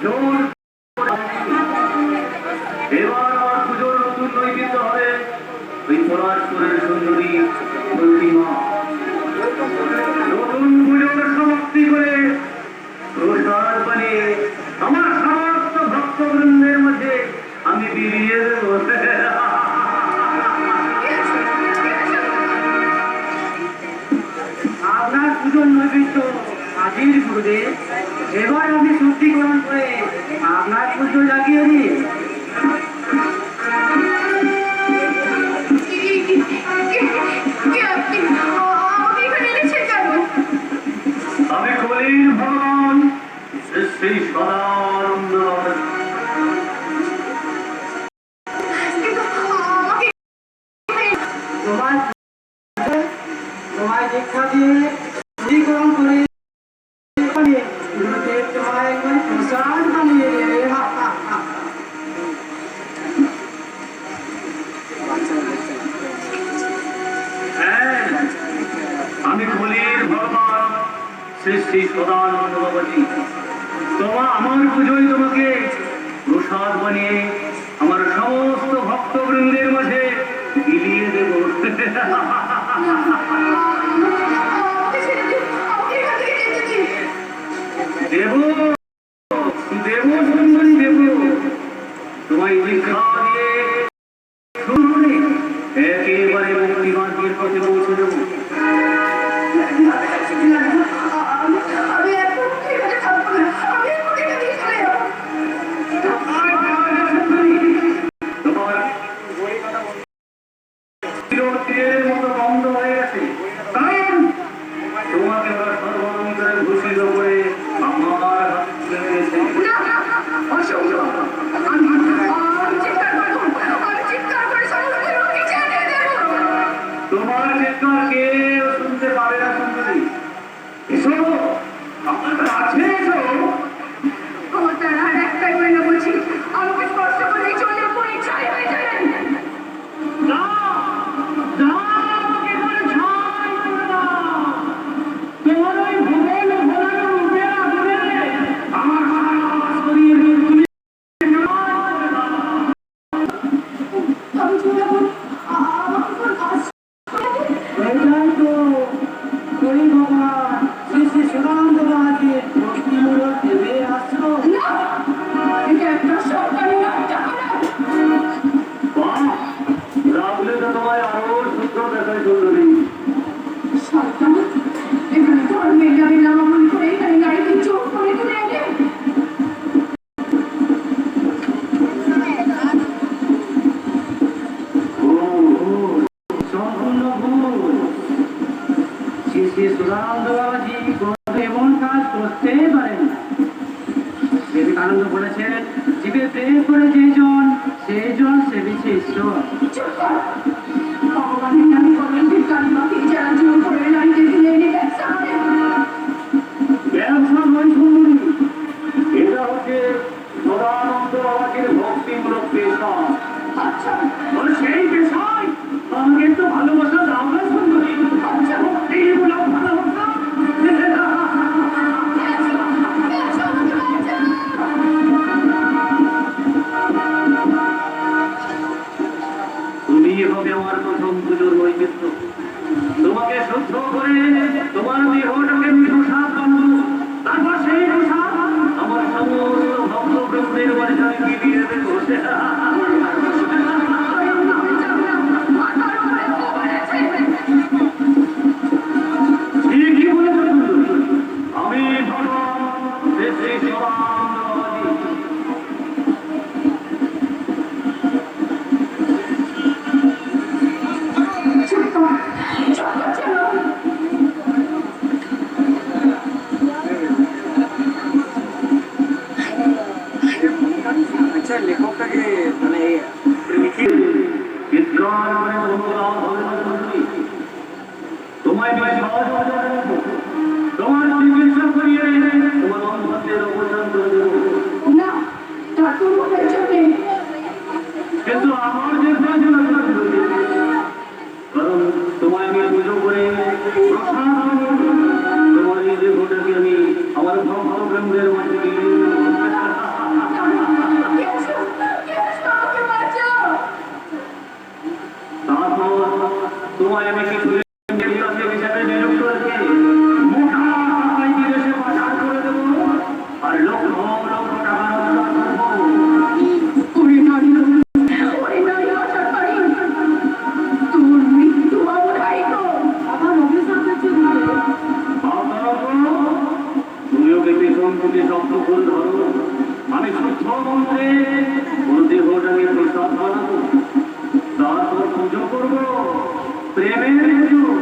জোর এবার আমার পুজোর নতুন নৈবেদ্য হবে ওই পলাশপুরের সুন্দরী প্রতিমা। নতুন পুজোর সমাপ্তি করে প্রসাদ বানিয়ে আমার সমস্ত ভক্তবৃন্দের মধ্যে আমি বিলিয়ে দেব। আপনার পুজোর নৈবেদ্য হাজির গুরুদেব। এবার আপনি শুদ্ধিকরণ করে আপনার পুজো লাগিয়ে দিন। আমি কলির ভগবান শ্রী শ্রী সদানন্দ তোমায় দীক্ষা দিয়ে শুদ্ধিকরণ করে গুরুদেব তোমায় একবার প্রসাদ বানিয়ে দেবে। আমি কলির ভগবান শ্রী শ্রী সদানন্দ বাবাজি আমার পুজোয় তোমাকে প্রসাদ বানিয়ে আমার সমস্ত ভক্তবৃন্দের মাঝে বিলিয়ে দেব। দেব দেব সুন্দরী দেব তোমায় দীক্ষা দিয়ে শুনে একেবারে মুক্তিমার্গের পথে পৌঁছে দেব। মতো বন্ধ হয়ে গেছে কারণ তোমাকে সর্বান্তরে ঘোষিত করে আমার তোমার চিৎকার কেউ শুনতে পাবে না। সুন্দরী এসো আমার কাছে এসো। তোমায় আরো সুন্দর দেখায় সুন্দরী। এমন কাজ করতেই পারেন না। বিবেকানন্দ বলেছেন, জীবে প্রেম করে যেজন সেইজন সেবিছে ঈশ্বর। এটা হচ্ছে সদানন্দ বাবাজির ভক্তিমূলক পেশা। আচ্ছা সেই পেশায় আমাকে একটু ভালোবাসা দাও না সুন্দরী। ভক্তিমূলক ভালোবাসা তুমি মন্ত্রকে শক্ত করে ধরো, আমি শুদ্ধ মন্ত্রে পুরো দেহটাকে প্রসাদ বানাবো, তারপর পুজো করবো প্রেমের পুজো।